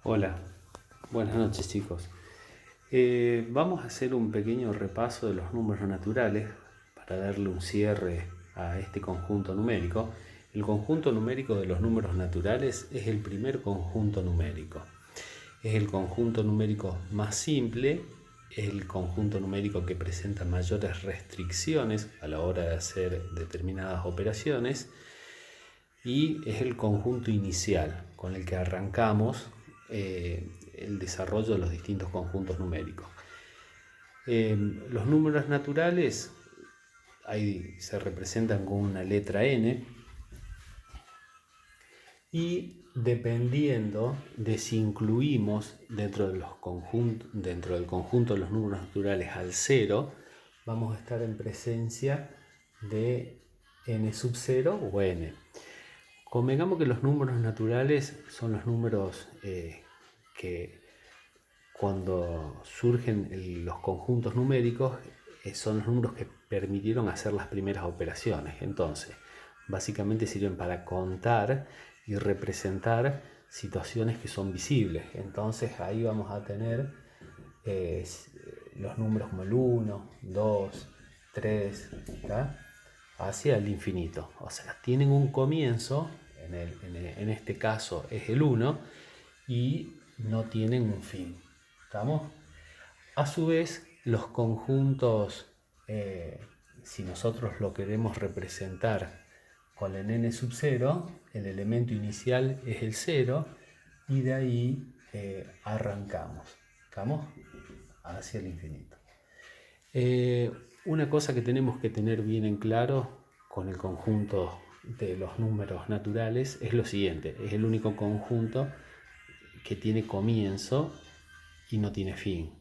Hola, buenas noches chicos. Vamos a hacer un pequeño repaso de los números naturales para darle un cierre a este conjunto numérico. El conjunto numérico de los números naturales es el primer conjunto numérico. Es el conjunto numérico más simple, es el conjunto numérico que presenta mayores restricciones a la hora de hacer determinadas operaciones y es el conjunto inicial con el que arrancamos el desarrollo de los distintos conjuntos numéricos. Los números naturales ahí se representan con una letra n y dependiendo de si incluimos dentro del conjunto de los números naturales al 0, vamos a estar en presencia de n sub 0 o n. Convengamos que los números naturales son los números que cuando surgen los conjuntos numéricos son los números que permitieron hacer las primeras operaciones. Entonces, básicamente sirven para contar y representar situaciones que son visibles. Entonces ahí vamos a tener los números como el 1, 2, 3, ¿tá? Hacia el infinito. O sea, tienen un comienzo, en este caso es el 1, y no tienen un fin. ¿Estamos? A su vez, los conjuntos, si nosotros lo queremos representar con el n sub 0, el elemento inicial es el 0 y de ahí arrancamos. ¿Estamos? Hacia el infinito. Una cosa que tenemos que tener bien en claro con el conjunto de los números naturales es lo siguiente: es el único conjunto que tiene comienzo y no tiene fin.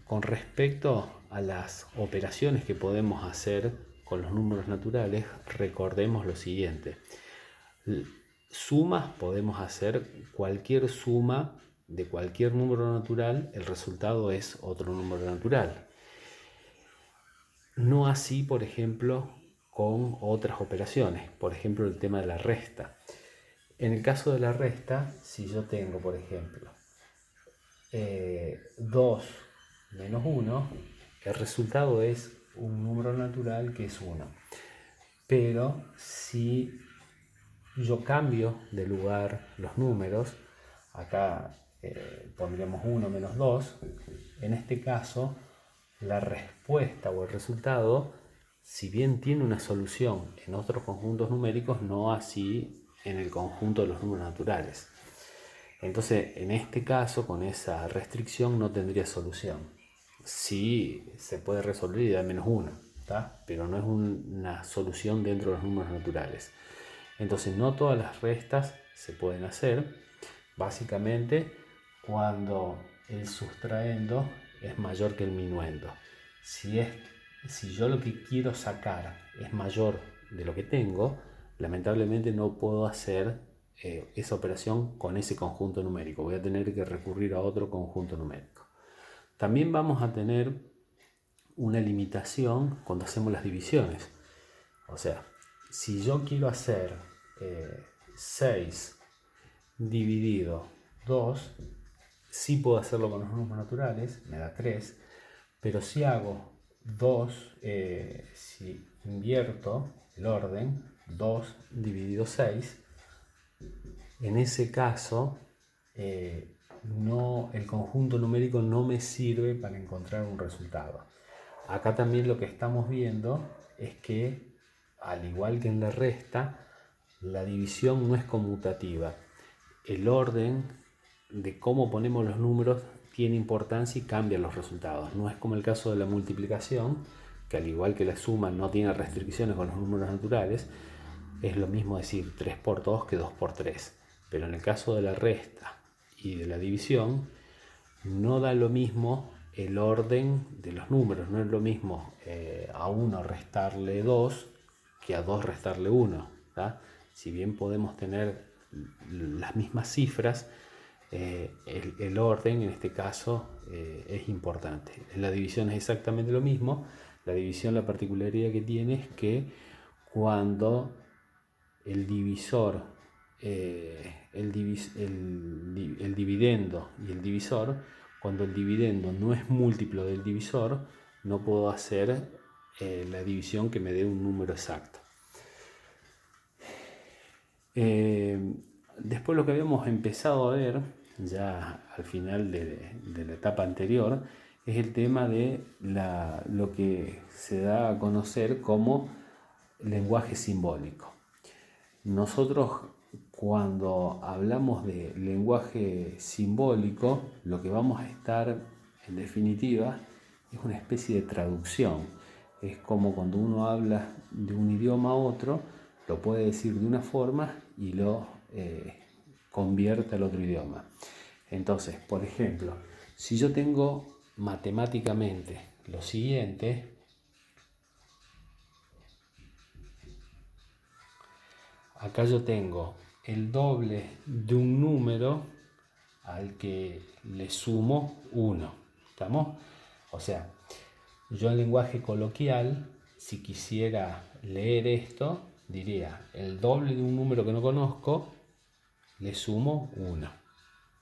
Con respecto a las operaciones que podemos hacer con los números naturales, recordemos lo siguiente: sumas, podemos hacer cualquier suma de cualquier número natural, el resultado es otro número natural. No así, por ejemplo, con otras operaciones, por ejemplo el tema de la resta. En el caso de la resta, si yo tengo, por ejemplo, 2 menos 1, el resultado es un número natural que es 1. Pero si yo cambio de lugar los números, acá pondremos 1 menos 2, en este caso la respuesta o el resultado, si bien tiene una solución en otros conjuntos numéricos, no así en el conjunto de los números naturales. Entonces, en este caso, con esa restricción no tendría solución. Sí se puede resolver y da menos 1, ¿tá? Pero no es una solución dentro de los números naturales. Entonces, no todas las restas se pueden hacer, básicamente cuando el sustraendo es mayor que el minuendo. Si yo lo que quiero sacar es mayor de lo que tengo, lamentablemente no puedo hacer esa operación con ese conjunto numérico. Voy a tener que recurrir a otro conjunto numérico. También vamos a tener una limitación cuando hacemos las divisiones. O sea, si yo quiero hacer 6 dividido 2, sí puedo hacerlo con los números naturales, me da 3, pero si hago 2, si invierto el orden, 2 dividido 6, en ese caso el conjunto numérico no me sirve para encontrar un resultado. Acá también lo que estamos viendo es que, al igual que en la resta, la división no es conmutativa. El orden de cómo ponemos los números tiene importancia y cambia los resultados. No es como el caso de la multiplicación, que al igual que la suma no tiene restricciones con los números naturales. Es lo mismo decir 3 por 2 que 2 por 3. Pero en el caso de la resta y de la división, no da lo mismo el orden de los números. No es lo mismo a 1 restarle 2 que a 2 restarle 1. ¿tá? Si bien podemos tener las mismas cifras, el orden en este caso es importante. En la división es exactamente lo mismo. La división, la particularidad que tiene es que cuando el divisor el dividendo y el divisor. Cuando el dividendo no es múltiplo del divisor, no puedo hacer la división que me dé un número exacto. Después lo que habíamos empezado a ver, ya al final de la etapa anterior, es el tema de lo que se da a conocer como lenguaje simbólico. Nosotros, cuando hablamos de lenguaje simbólico, lo que vamos a estar, en definitiva, es una especie de traducción. Es como cuando uno habla de un idioma a otro, lo puede decir de una forma y lo convierte al otro idioma. Entonces, por ejemplo, si yo tengo matemáticamente lo siguiente, acá yo tengo el doble de un número al que le sumo 1. ¿Estamos? O sea, yo en lenguaje coloquial, si quisiera leer esto, diría el doble de un número que no conozco, le sumo 1.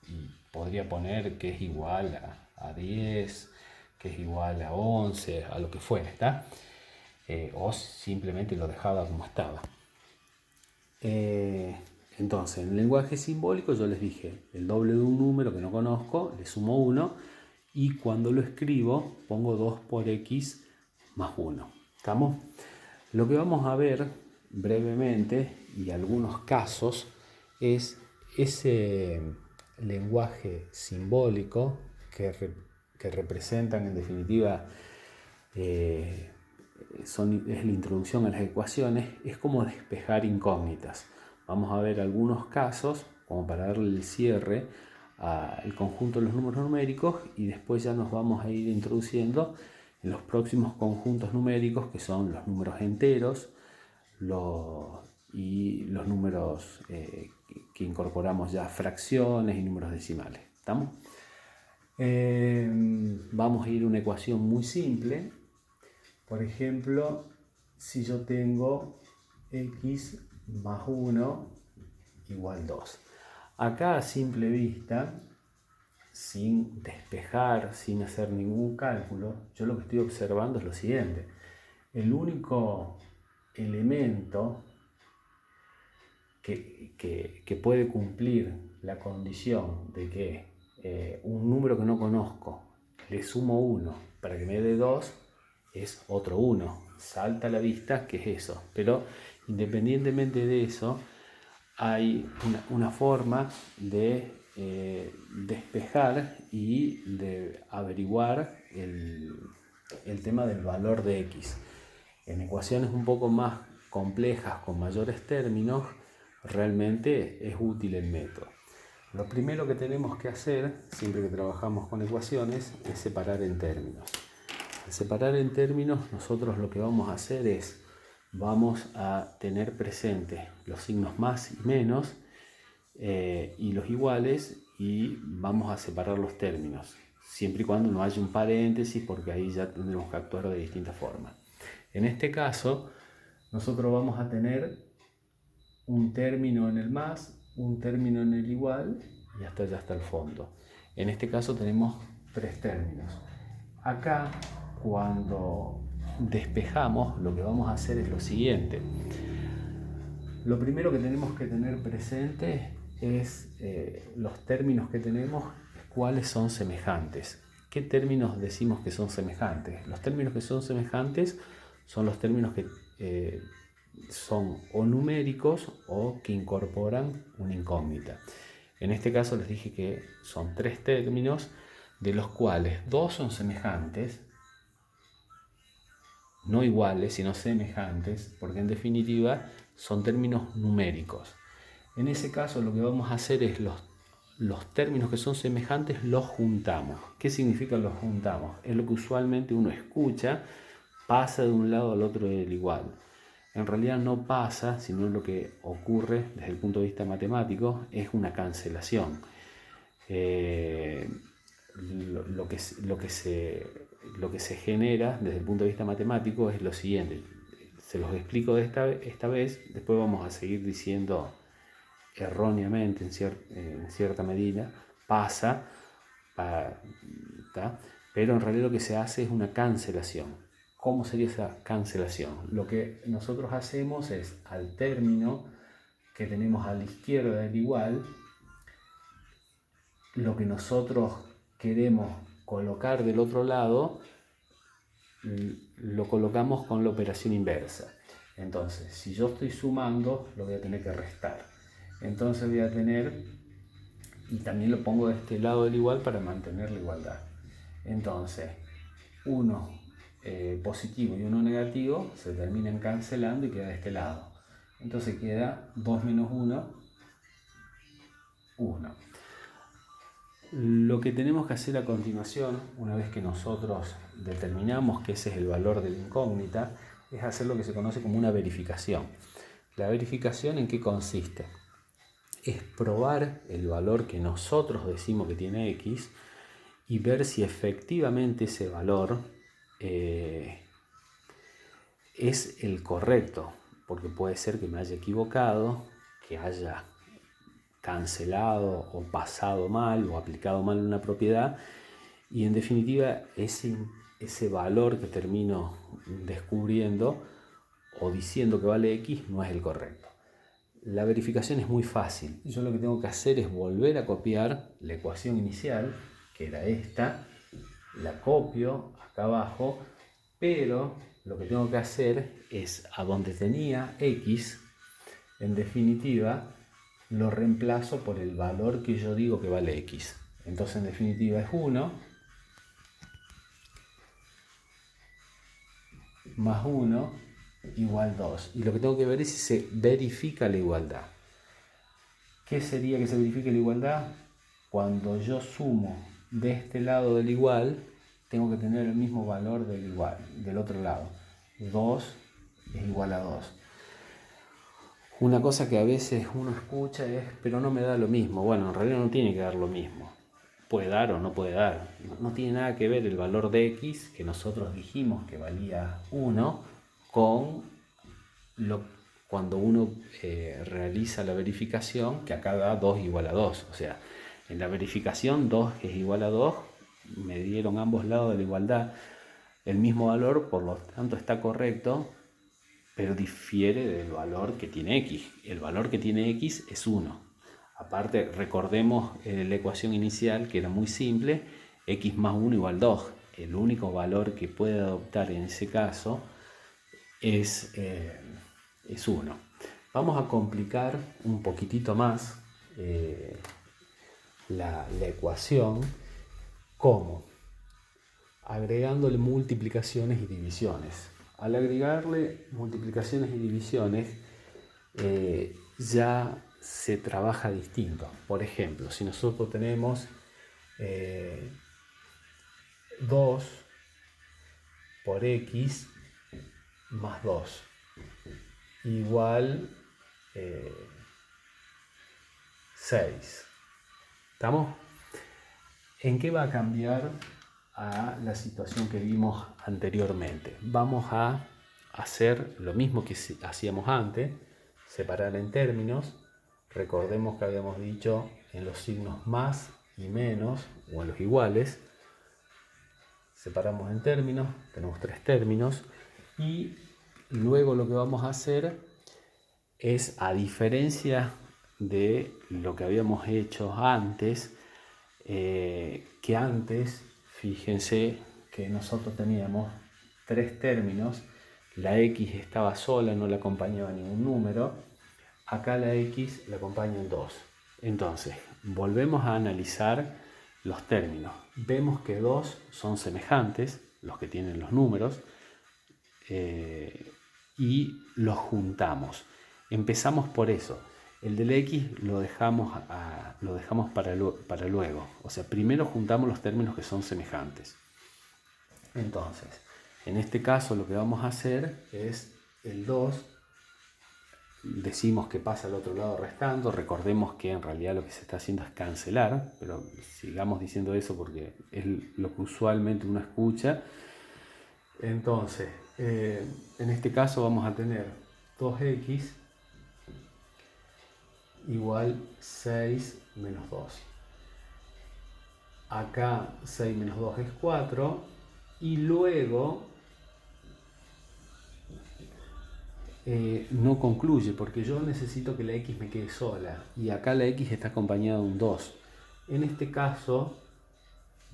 Y podría poner que es igual a 10, que es igual a 11, a lo que fuera, ¿está? O simplemente lo dejaba como estaba. Entonces, en el lenguaje simbólico yo les dije el doble de un número que no conozco, le sumo 1 y cuando lo escribo pongo 2 por x más 1. ¿Estamos? Lo que vamos a ver brevemente y algunos casos es ese lenguaje simbólico que representan en definitiva es la introducción a las ecuaciones, es como despejar incógnitas. Vamos a ver algunos casos como para darle el cierre al conjunto de los números numéricos y después ya nos vamos a ir introduciendo en los próximos conjuntos numéricos que son los números enteros y los números que incorporamos ya fracciones y números decimales. ¿Estamos? Vamos a ir a una ecuación muy simple. Por ejemplo, si yo tengo x más 1 igual 2. Acá a simple vista, sin despejar, sin hacer ningún cálculo, yo lo que estoy observando es lo siguiente. El único elemento que puede cumplir la condición de que un número que no conozco le sumo 1 para que me dé 2 es otro 1. Salta a la vista que es eso. Pero independientemente de eso, hay una forma de despejar y de averiguar el tema del valor de x. En ecuaciones un poco más complejas, con mayores términos, realmente es útil el método. Lo primero que tenemos que hacer, siempre que trabajamos con ecuaciones, es separar en términos. Al separar en términos, nosotros lo que vamos a hacer es, vamos a tener presente los signos más y menos y los iguales y vamos a separar los términos, siempre y cuando no haya un paréntesis, porque ahí ya tendremos que actuar de distintas formas. En este caso, nosotros vamos a tener un término en el más, un término en el igual y hasta allá hasta el fondo. En este caso tenemos 3 términos. Acá, cuando despejamos, lo que vamos a hacer es lo siguiente. Lo primero que tenemos que tener presente es los términos que tenemos, cuáles son semejantes. ¿Qué términos decimos que son semejantes? Los términos que son semejantes son los términos que son o numéricos o que incorporan una incógnita. En este caso les dije que son 3 términos, de los cuales 2 son semejantes, no iguales, sino semejantes, porque en definitiva son términos numéricos. En ese caso lo que vamos a hacer es los términos que son semejantes los juntamos. ¿Qué significa los juntamos? Es lo que usualmente uno escucha, pasa de un lado al otro del igual. En realidad no pasa, sino lo que ocurre desde el punto de vista matemático es una cancelación. Lo que se genera desde el punto de vista matemático es lo siguiente. Se los explico esta vez, después vamos a seguir diciendo erróneamente en cierta medida pasa, pero en realidad lo que se hace es una cancelación. ¿Cómo sería esa cancelación? Lo que nosotros hacemos es, al término que tenemos a la izquierda del igual, lo que nosotros queremos colocar del otro lado, lo colocamos con la operación inversa. Entonces, si yo estoy sumando, lo voy a tener que restar. Entonces voy a tener, y también lo pongo de este lado del igual para mantener la igualdad. Entonces, uno positivo y uno negativo se terminan cancelando y queda de este lado. Entonces queda 2 menos 1, 1. Lo que tenemos que hacer a continuación, una vez que nosotros determinamos que ese es el valor de la incógnita, es hacer lo que se conoce como una verificación. ¿La verificación en qué consiste? Es probar el valor que nosotros decimos que tiene X y ver si efectivamente ese valor es el correcto, porque puede ser que me haya equivocado, que haya cancelado o pasado mal o aplicado mal una propiedad, y en definitiva ese valor que termino descubriendo o diciendo que vale X no es el correcto. La verificación es muy fácil. Yo lo que tengo que hacer es volver a copiar la ecuación inicial, que era esta, la copio acá abajo, pero lo que tengo que hacer es, a donde tenía X, en definitiva, lo reemplazo por el valor que yo digo que vale X. Entonces, en definitiva, es 1 más 1 igual 2. Y lo que tengo que ver es si se verifica la igualdad. ¿Qué sería que se verifique la igualdad? Cuando yo sumo de este lado del igual, tengo que tener el mismo valor del igual, del otro lado. 2 es igual a 2. Una cosa que a veces uno escucha es, pero no me da lo mismo. Bueno, en realidad no tiene que dar lo mismo. Puede dar o no puede dar. No tiene nada que ver el valor de X, que nosotros dijimos que valía 1, con cuando uno realiza la verificación, que acá da 2 igual a 2. O sea, en la verificación 2 es igual a 2, me dieron ambos lados de la igualdad el mismo valor, por lo tanto está correcto, pero difiere del valor que tiene X. El valor que tiene X es 1. Aparte, recordemos la ecuación inicial, que era muy simple, X más 1 igual 2. El único valor que puede adoptar en ese caso es 1. Vamos a complicar un poquitito más la ecuación. ¿Cómo? Agregándole multiplicaciones y divisiones. Al agregarle multiplicaciones y divisiones, ya se trabaja distinto. Por ejemplo, si nosotros tenemos 2 por X más 2 igual 6. ¿Estamos? ¿En qué va a cambiar a la situación que vimos anteriormente? Vamos a hacer lo mismo que hacíamos antes, separar en términos. Recordemos que habíamos dicho en los signos más y menos o en los iguales. Separamos en términos, tenemos 3 términos y luego lo que vamos a hacer es, a diferencia de lo que habíamos hecho antes, que antes, fíjense que nosotros teníamos 3 términos, la X estaba sola, no la acompañaba ningún número, acá la X la acompaña en 2. Entonces, volvemos a analizar los términos. Vemos que 2 son semejantes, los que tienen los números, y los juntamos. Empezamos por eso. El del X lo dejamos para luego. O sea, primero juntamos los términos que son semejantes. Entonces, en este caso lo que vamos a hacer es el 2. Decimos que pasa al otro lado restando. Recordemos que en realidad lo que se está haciendo es cancelar, pero sigamos diciendo eso porque es lo que usualmente uno escucha. Entonces, en este caso vamos a tener 2x igual 6 menos 2. Acá 6 menos 2 es 4 y luego no concluye porque yo necesito que la x me quede sola y acá la x está acompañada de un 2. En este caso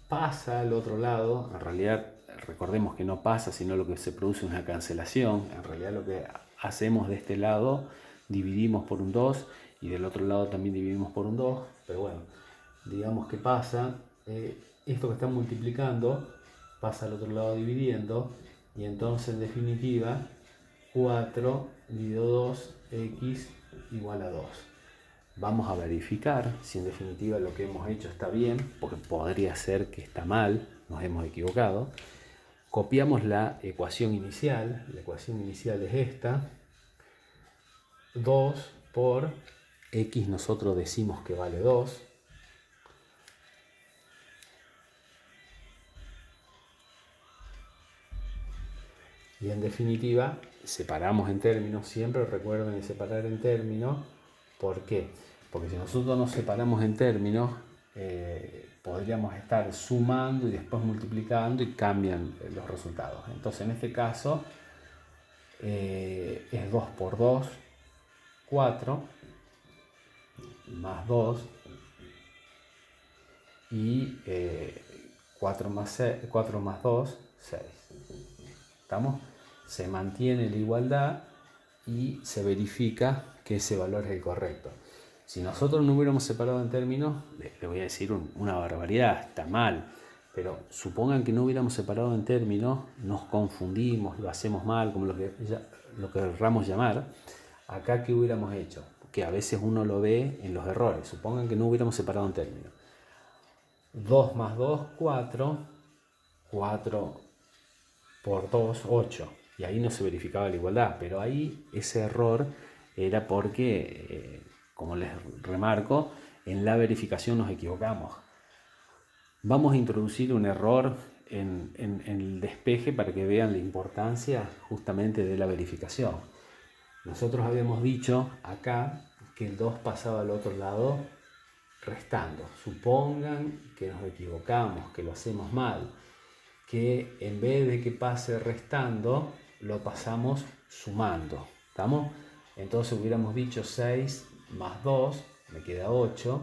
pasa al otro lado, en realidad recordemos que no pasa sino lo que se produce es una cancelación. En realidad lo que hacemos de este lado dividimos por un 2 y del otro lado también dividimos por un 2, pero bueno, digamos que pasa, esto que está multiplicando pasa al otro lado dividiendo y entonces en definitiva 4 dividido 2, x igual a 2. Vamos a verificar si en definitiva lo que hemos hecho está bien, porque podría ser que está mal, nos hemos equivocado. Copiamos la ecuación inicial es esta, 2 por x nosotros decimos que vale 2. Y en definitiva, separamos en términos, siempre recuerden separar en términos. ¿Por qué? Porque si nosotros nos separamos en términos, podríamos estar sumando y después multiplicando y cambian los resultados. Entonces en este caso es 2 por 2, 4, más 2 y 4 más 2, 6. ¿Estamos? Se mantiene la igualdad y se verifica que ese valor es el correcto. Si nosotros no hubiéramos separado en términos, les voy a decir una barbaridad, está mal, pero supongan que no hubiéramos separado en términos, nos confundimos, lo hacemos mal, como lo que querramos llamar. Acá, ¿qué hubiéramos hecho? Que a veces uno lo ve en los errores. Supongan que no hubiéramos separado en términos. 2 más 2, 4, 4 por 2, 8. Y ahí no se verificaba la igualdad, pero ahí ese error era porque, como les remarco, en la verificación nos equivocamos. Vamos a introducir un error en el despeje para que vean la importancia justamente de la verificación. Nosotros habíamos dicho acá que el 2 pasaba al otro lado restando. Supongan que nos equivocamos, que lo hacemos mal, que en vez de que pase restando, lo pasamos sumando. ¿Estamos? Entonces hubiéramos dicho 6 más 2, me queda 8.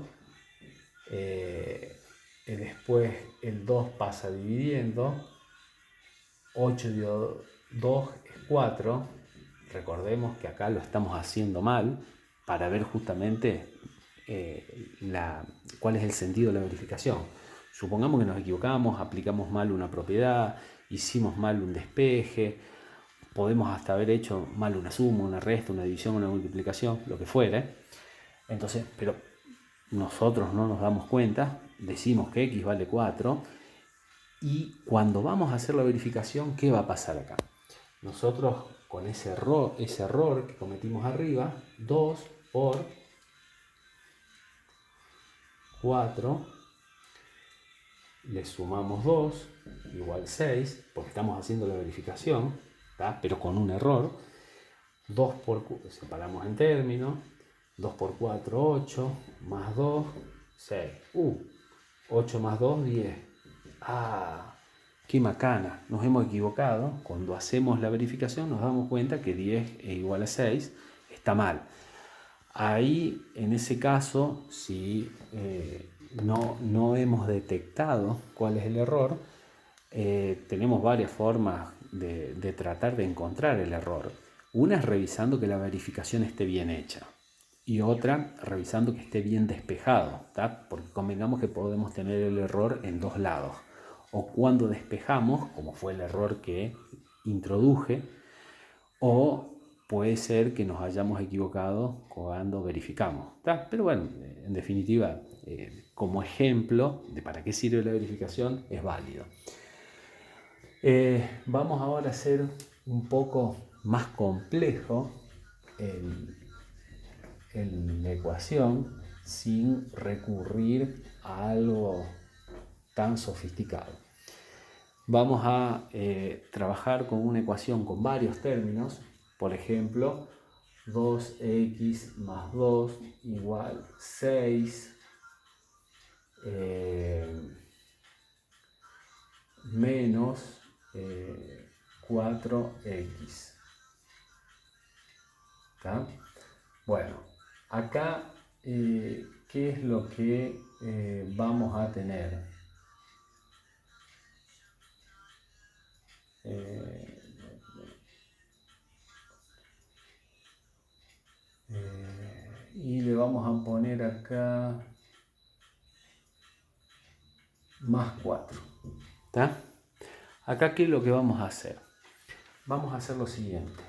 Después el 2 pasa dividiendo. 8 dividido 2 es 4. Recordemos que acá lo estamos haciendo mal para ver justamente cuál es el sentido de la verificación. Supongamos que nos equivocamos, aplicamos mal una propiedad, hicimos mal un despeje, podemos hasta haber hecho mal una suma, una resta, una división, una multiplicación, lo que fuere. Entonces, pero nosotros no nos damos cuenta, decimos que x vale 4 y cuando vamos a hacer la verificación, ¿qué va a pasar acá? Nosotros con ese error que cometimos arriba, 2 por 4, le sumamos 2, igual 6, porque estamos haciendo la verificación, ¿tá? Pero con un error. 2 por, separamos en términos, 2 por 4, 8, más 2, 6. 8 más 2, 10. ¡Qué macana! Nos hemos equivocado. Cuando hacemos la verificación nos damos cuenta que 10 es igual a 6. Está mal. Ahí, en ese caso, si no hemos detectado cuál es el error, tenemos varias formas de tratar de encontrar el error. Una es revisando que la verificación esté bien hecha y otra revisando que esté bien despejado, ¿tá? Porque convengamos que podemos tener el error en dos lados. O cuando despejamos, como fue el error que introduje, o puede ser que nos hayamos equivocado cuando verificamos, ¿tá? Pero bueno, en definitiva, como ejemplo de para qué sirve la verificación, es válido. Vamos ahora a hacer un poco más complejo la ecuación sin recurrir a algo tan sofisticado. Vamos a trabajar con una ecuación con varios términos. Por ejemplo, 2x más 2 igual 6 menos 4x. ¿Está? Bueno, acá, ¿qué es lo que vamos a tener? Y le vamos a poner acá más 4. ¿Está? Acá, ¿qué es lo que vamos a hacer? Vamos a hacer lo siguiente.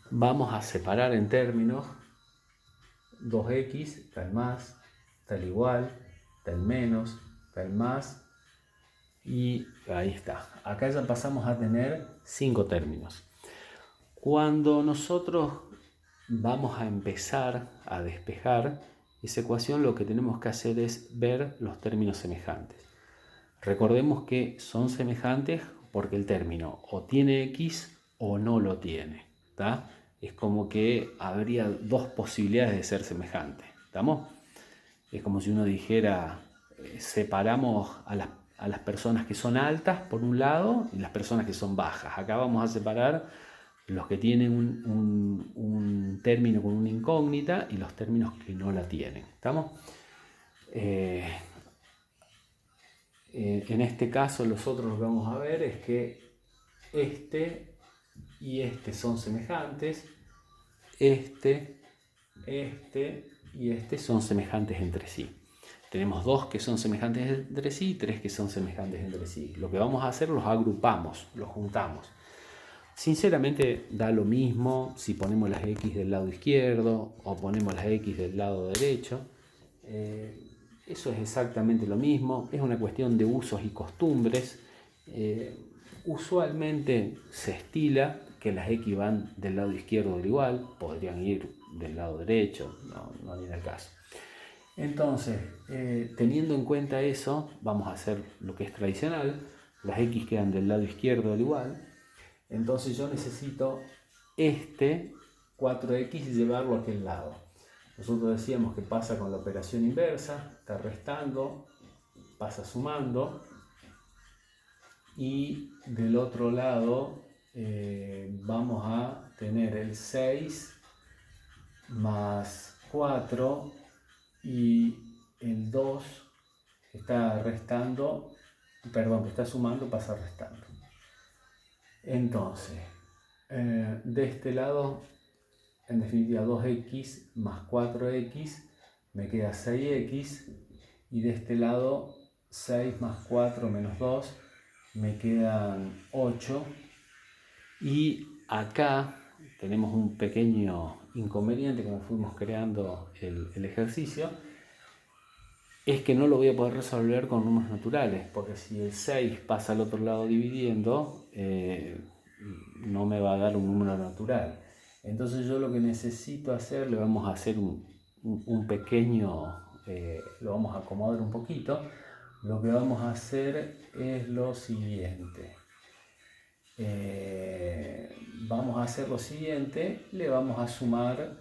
Vamos a separar en términos 2x, está el más, está el igual, está el menos, está el más, y ahí está. Acá ya pasamos a tener 5 términos. Cuando nosotros vamos a empezar a despejar esa ecuación, lo que tenemos que hacer es ver los términos semejantes. Recordemos que son semejantes porque el término o tiene x o no lo tiene. ¿Está? Es como que habría dos posibilidades de ser semejantes. ¿Estamos? Es como si uno dijera, separamos a las personas que son altas por un lado y las personas que son bajas. Acá vamos a separar los que tienen un término con una incógnita y los términos que no la tienen. ¿Estamos? En este caso, nosotros lo que vamos a ver es que este y este son semejantes, este y este son semejantes entre sí. Tenemos 2 que son semejantes entre sí y 3 que son semejantes entre sí. Lo que vamos a hacer, los agrupamos, los juntamos. Sinceramente da lo mismo si ponemos las x del lado izquierdo o ponemos las x del lado derecho. Eso es exactamente lo mismo, es una cuestión de usos y costumbres. Usualmente se estila que las x van del lado izquierdo del igual, podrían ir del lado derecho, no viene al caso. Entonces, teniendo en cuenta eso, vamos a hacer lo que es tradicional, las x quedan del lado izquierdo del igual, entonces yo necesito este 4x y llevarlo a aquel lado. Nosotros decíamos que pasa con la operación inversa, está restando, pasa sumando, y del otro lado vamos a tener el 6 más 4 y el 2 que está restando, perdón, que está sumando, pasa restando. Entonces, de este lado, en definitiva 2x más 4x, me queda 6x, y de este lado 6 más 4 menos 2, me quedan 8, y acá tenemos un pequeño inconveniente como fuimos creando el ejercicio, es que no lo voy a poder resolver con números naturales, porque si el 6 pasa al otro lado dividiendo, no me va a dar un número natural. Entonces yo lo que necesito hacer, le vamos a hacer un pequeño, lo vamos a acomodar un poquito. Lo que vamos a hacer es lo siguiente. Vamos a hacer lo siguiente, le vamos a sumar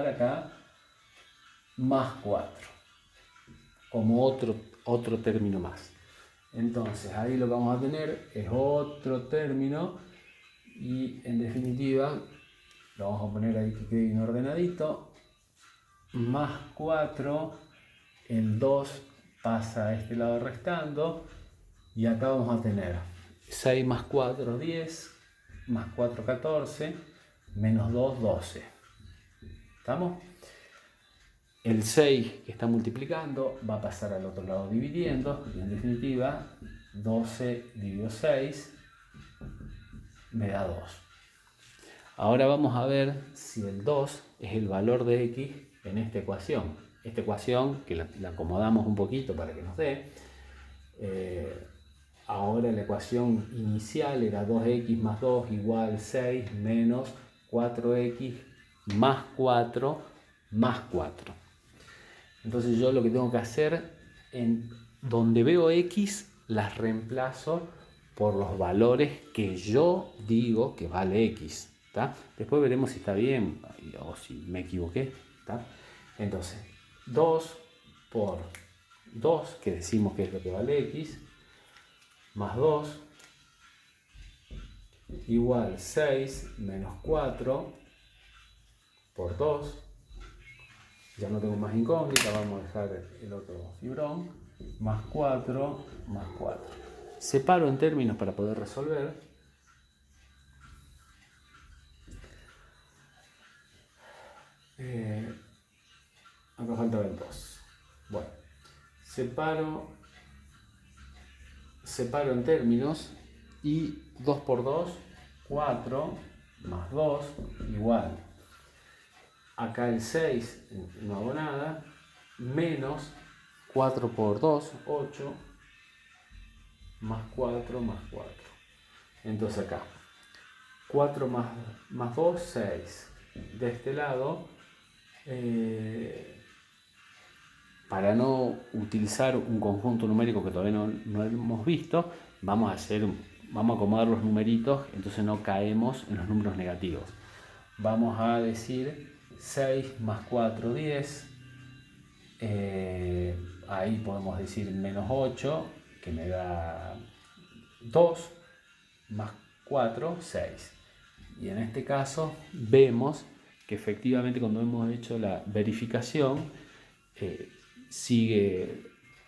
acá más 4 como otro término más. Entonces ahí lo que vamos a tener es otro término, y en definitiva lo vamos a poner ahí que quede bien ordenadito, más 4, el 2 pasa a este lado restando, y acá vamos a tener 6 más 4, 10, más 4, 14, menos 2, 12. ¿Estamos? El 6 que está multiplicando va a pasar al otro lado dividiendo, y en definitiva 12 dividido 6 me da 2. Ahora vamos a ver si el 2 es el valor de x en esta ecuación. Esta ecuación que la acomodamos un poquito para que nos dé. Ahora la ecuación inicial era 2x más 2 igual 6 menos 4x más 4 más 4. Entonces yo lo que tengo que hacer, en donde veo x, las reemplazo por los valores que yo digo que vale x. ¿Tá? Después veremos si está bien o si me equivoqué. ¿Tá? Entonces, 2 por 2, que decimos que es lo que vale x, más 2, igual 6 menos 4 por 2. Ya no tengo más incógnita, vamos a dejar el otro fibrón, más 4, más 4. Separo en términos para poder resolver. Acá falta el 2. Bueno, separo en términos y 2 por 2, 4, más 2, igual. Acá el 6 no hago nada, menos 4 por 2, 8, más 4, más 4. Entonces acá, 4 más 2, 6. De este lado, para no utilizar un conjunto numérico que todavía no hemos visto, vamos a acomodar los numeritos, entonces no caemos en los números negativos. Vamos a decir 6 más 4, 10. Ahí podemos decir menos 8, que me da 2, más 4, 6. Y en este caso vemos que efectivamente cuando hemos hecho la verificación, sigue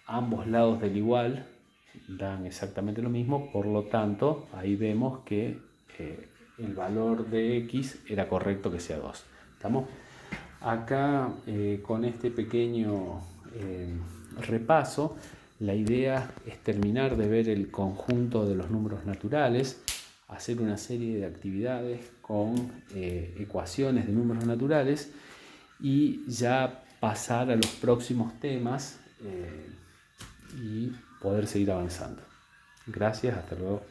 ambos lados del igual, dan exactamente lo mismo, por lo tanto ahí vemos que el valor de x era correcto que sea 2. ¿Estamos? Acá con este pequeño repaso, la idea es terminar de ver el conjunto de los números naturales, hacer una serie de actividades con ecuaciones de números naturales y ya pasar a los próximos temas y poder seguir avanzando. Gracias, hasta luego.